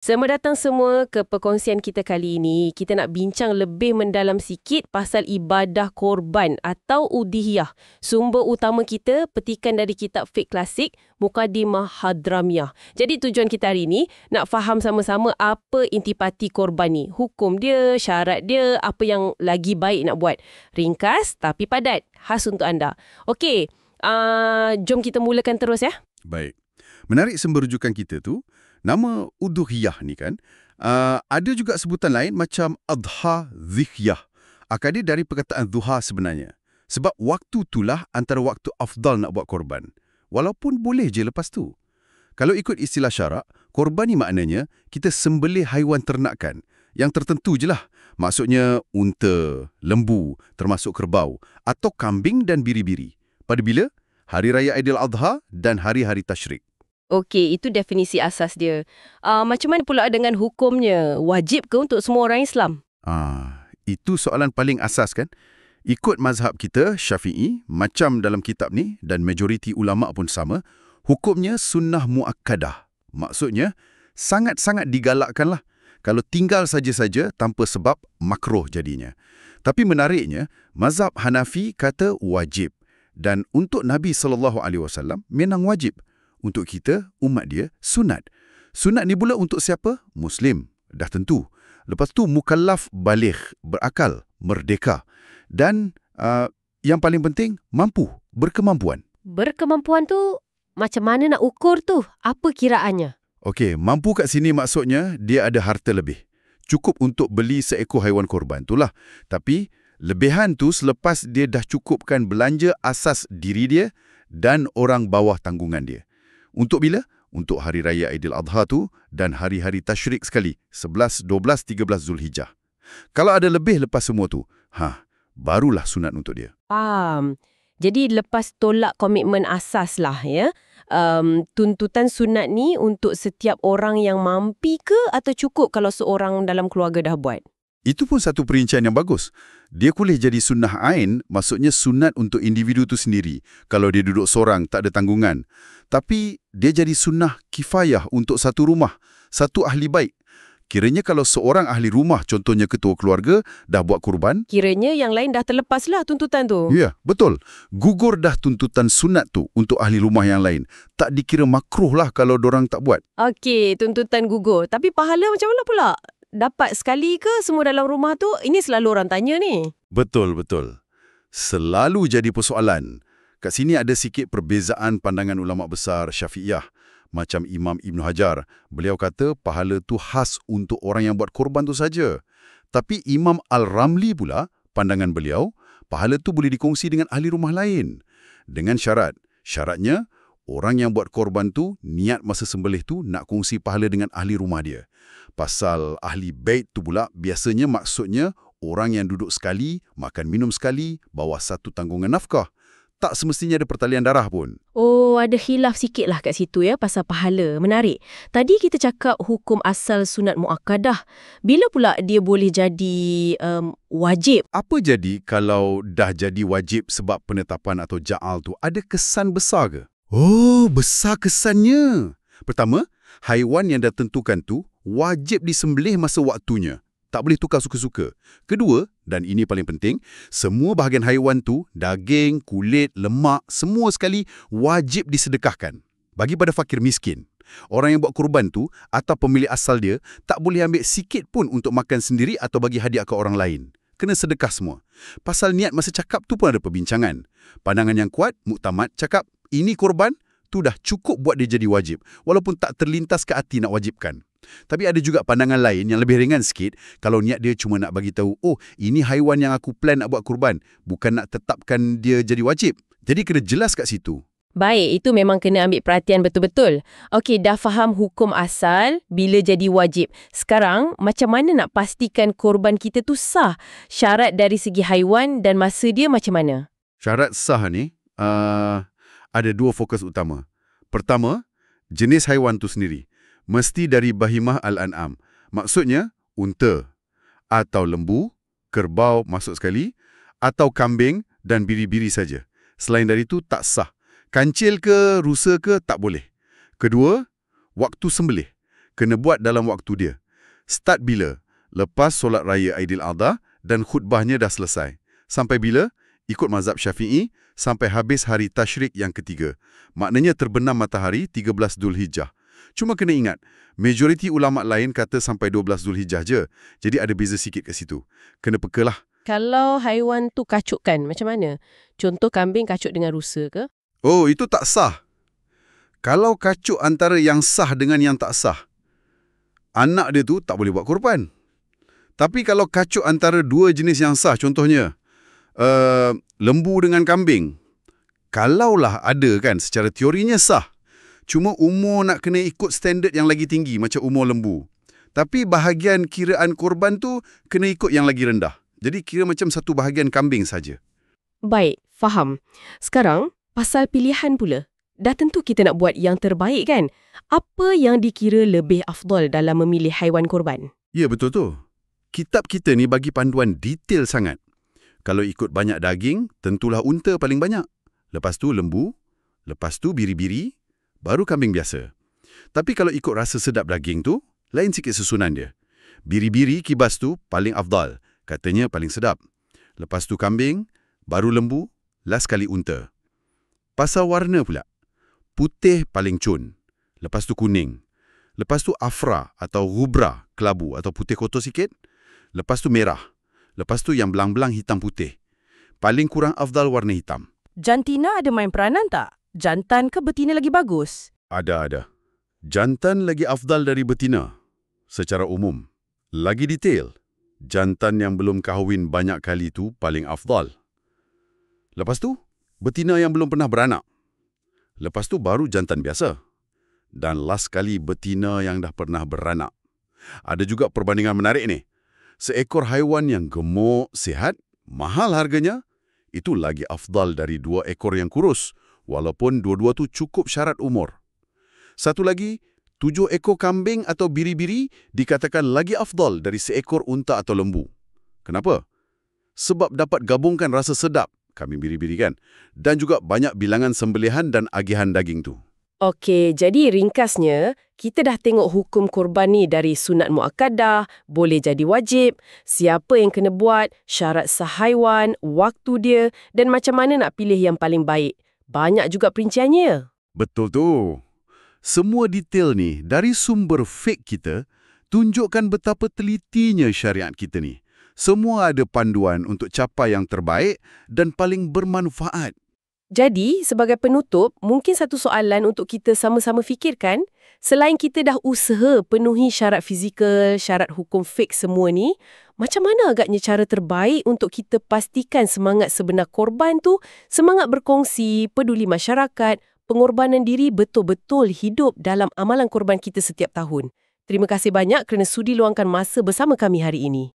Selamat datang semua ke perkongsian kita kali ini. Kita nak bincang lebih mendalam sikit pasal ibadah korban atau udhiyah. Sumber utama kita petikan dari kitab fiqh klasik Muqaddimah Hadramiyah. Jadi tujuan kita hari ini nak faham sama-sama apa intipati korban ni. Hukum dia, syarat dia, apa yang lagi baik nak buat. Ringkas tapi padat. Khas untuk anda. Okey, jom kita mulakan terus ya. Baik. Menarik sumber rujukan kita tu, nama udhiyah ni kan, ada juga sebutan lain macam adha dhihyah. Akar dia dari perkataan duha sebenarnya. Sebab waktu itulah antara waktu afdal nak buat korban. Walaupun boleh je lepas tu. Kalau ikut istilah syarak, korban ni maknanya kita sembelih haiwan ternakan. Yang tertentu je lah. Maksudnya unta, lembu, termasuk kerbau, atau kambing dan biri-biri. Pada bila? Hari Raya Aidiladha dan hari-hari tasyrik. Okey, itu definisi asas dia. Macam mana pula dengan hukumnya? Wajib ke untuk semua orang Islam? Itu soalan paling asas kan? Ikut mazhab kita, Syafi'i, macam dalam kitab ni, dan majoriti ulama' pun sama, hukumnya sunnah muakkadah. Maksudnya, sangat-sangat digalakkan lah. Kalau tinggal saja-saja tanpa sebab, makruh jadinya. Tapi menariknya, mazhab Hanafi kata wajib. Dan untuk Nabi SAW, memang wajib. Untuk kita, umat dia, sunat. Sunat ni pula untuk siapa? Muslim. Dah tentu. Lepas tu, mukallaf baligh, berakal, merdeka. Dan yang paling penting, mampu, berkemampuan. Berkemampuan tu, macam mana nak ukur tu? Apa kiraannya? Okey, mampu kat sini maksudnya, dia ada harta lebih. Cukup untuk beli seekor haiwan korban. Itulah. Tapi, lebihan tu selepas dia dah cukupkan belanja asas diri dia dan orang bawah tanggungan dia. Untuk bila? Untuk Hari Raya Aidiladha tu dan hari-hari tasyrik sekali, 11, 12, 13 Zulhijjah. Kalau ada lebih lepas semua tu, barulah sunat untuk dia. Faham. Jadi lepas tolak komitmen asas lah ya, tuntutan sunat ni untuk setiap orang yang mampu ke atau cukup kalau seorang dalam keluarga dah buat? Itu pun satu perincian yang bagus. Dia boleh jadi sunnah ain, maksudnya sunat untuk individu tu sendiri. Kalau dia duduk seorang, tak ada tanggungan. Tapi dia jadi sunnah kifayah untuk satu rumah, satu ahli baik. Kiranya kalau seorang ahli rumah, contohnya ketua keluarga, dah buat kurban. Kiranya yang lain dah terlepaslah tuntutan tu. Ya, betul. Gugur dah tuntutan sunat tu untuk ahli rumah yang lain. Tak dikira makruh lah kalau dorang tak buat. Okey, tuntutan gugur. Tapi pahala macam mana pula? Dapat sekali ke semua dalam rumah tu? Ini selalu orang tanya ni. Betul. Selalu jadi persoalan. Kat sini ada sikit perbezaan pandangan ulama' besar Syafi'iyah. Macam Imam Ibn Hajar. Beliau kata pahala tu khas untuk orang yang buat korban tu saja. Tapi Imam Al-Ramli pula, pandangan beliau, pahala tu boleh dikongsi dengan ahli rumah lain. Dengan syarat. Syaratnya, orang yang buat korban tu, niat masa sembelih tu nak kongsi pahala dengan ahli rumah dia. Pasal ahli bait tu pula, biasanya maksudnya orang yang duduk sekali, makan minum sekali, bawa satu tanggungan nafkah. Tak semestinya ada pertalian darah pun. Oh, ada khilaf sikit lah kat situ ya pasal pahala. Menarik. Tadi kita cakap hukum asal sunat muakkadah. Bila pula dia boleh jadi wajib? Apa jadi kalau dah jadi wajib sebab penetapan atau ja'al tu ada kesan besar ke? Oh, besar kesannya. Pertama, haiwan yang dah tentukan tu wajib disembelih masa waktunya. Tak boleh tukar suka-suka. Kedua, dan ini paling penting, semua bahagian haiwan tu, daging, kulit, lemak, semua sekali wajib disedekahkan. Bagi pada fakir miskin. Orang yang buat kurban tu atau pemilik asal dia tak boleh ambil sikit pun untuk makan sendiri atau bagi hadiah ke orang lain. Kena sedekah semua. Pasal niat masa cakap tu pun ada perbincangan. Pandangan yang kuat, muktamad, cakap, ini kurban, tu dah cukup buat dia jadi wajib. Walaupun tak terlintas ke hati nak wajibkan. Tapi ada juga pandangan lain yang lebih ringan sikit kalau niat dia cuma nak bagi tahu, oh, ini haiwan yang aku plan nak buat kurban, bukan nak tetapkan dia jadi wajib. Jadi kena jelas kat situ. Baik, itu memang kena ambil perhatian betul-betul. Okey, dah faham hukum asal bila jadi wajib. Sekarang, macam mana nak pastikan korban kita tu sah? Syarat dari segi haiwan dan masa dia macam mana? Syarat sah ni, ada dua fokus utama. Pertama, jenis haiwan tu sendiri. Mesti dari bahimah al-an'am. Maksudnya, unta atau lembu, kerbau masuk sekali, atau kambing dan biri-biri saja. Selain dari itu, tak sah. Kancil ke, rusa ke, tak boleh. Kedua, waktu sembelih. Kena buat dalam waktu dia. Start bila? Lepas solat raya Aidiladha dan khutbahnya dah selesai. Sampai bila? Ikut mazhab Syafi'i sampai habis hari tasyrik yang ketiga. Maknanya terbenam matahari 13 Zulhijjah. Cuma kena ingat, majoriti ulama' lain kata sampai 12 Zulhijjah je. Jadi ada beza sikit ke situ. Kena pekalah. Kalau haiwan tu kacukkan, macam mana? Contoh kambing kacut dengan rusa ke? Oh, itu tak sah. Kalau kacuk antara yang sah dengan yang tak sah, anak dia tu tak boleh buat korban. Tapi kalau kacuk antara dua jenis yang sah, contohnya lembu dengan kambing, kalaulah ada kan, secara teorinya sah. Cuma umur nak kena ikut standard yang lagi tinggi macam umur lembu. Tapi bahagian kiraan korban tu kena ikut yang lagi rendah. Jadi kira macam satu bahagian kambing saja. Baik, faham. Sekarang, pasal pilihan pula. Dah tentu kita nak buat yang terbaik kan? Apa yang dikira lebih afdal dalam memilih haiwan korban? Ya, betul tu. Kitab kita ni bagi panduan detail sangat. Kalau ikut banyak daging, tentulah unta paling banyak. Lepas tu lembu, lepas tu biri-biri, baru kambing biasa. Tapi kalau ikut rasa sedap daging tu, lain sikit susunan dia. Biri-biri kibas tu paling afdal, katanya paling sedap. Lepas tu kambing, baru lembu, last kali unta. Pasal warna pula. Putih paling cun. Lepas tu kuning. Lepas tu afra atau rubra, kelabu atau putih kotor sikit. Lepas tu merah. Lepas tu yang belang-belang hitam putih. Paling kurang afdal warna hitam. Jantina ada main peranan tak? Jantan ke betina lagi bagus? Ada. Jantan lagi afdal dari betina. Secara umum. Lagi detail. Jantan yang belum kahwin banyak kali tu paling afdal. Lepas tu, betina yang belum pernah beranak. Lepas tu baru jantan biasa. Dan last kali betina yang dah pernah beranak. Ada juga perbandingan menarik ni. Seekor haiwan yang gemuk, sihat, mahal harganya, itu lagi afdal dari 2 ekor yang kurus, walaupun dua-dua tu cukup syarat umur. Satu lagi, 7 ekor kambing atau biri-biri dikatakan lagi afdal dari seekor unta atau lembu. Kenapa? Sebab dapat gabungkan rasa sedap, kambing biri-biri kan, dan juga banyak bilangan sembelihan dan agihan daging tu. Okey, jadi ringkasnya, kita dah tengok hukum korban ni dari sunat muakkadah, boleh jadi wajib, siapa yang kena buat, syarat sah haiwan, waktu dia dan macam mana nak pilih yang paling baik. Banyak juga perinciannya. Betul tu. Semua detail ni dari sumber fiqh kita tunjukkan betapa telitinya syariat kita ni. Semua ada panduan untuk capai yang terbaik dan paling bermanfaat. Jadi, sebagai penutup, mungkin satu soalan untuk kita sama-sama fikirkan, selain kita dah usaha penuhi syarat fizikal, syarat hukum fiqh semua ni, macam mana agaknya cara terbaik untuk kita pastikan semangat sebenar korban tu, semangat berkongsi, peduli masyarakat, pengorbanan diri betul-betul hidup dalam amalan korban kita setiap tahun. Terima kasih banyak kerana sudi luangkan masa bersama kami hari ini.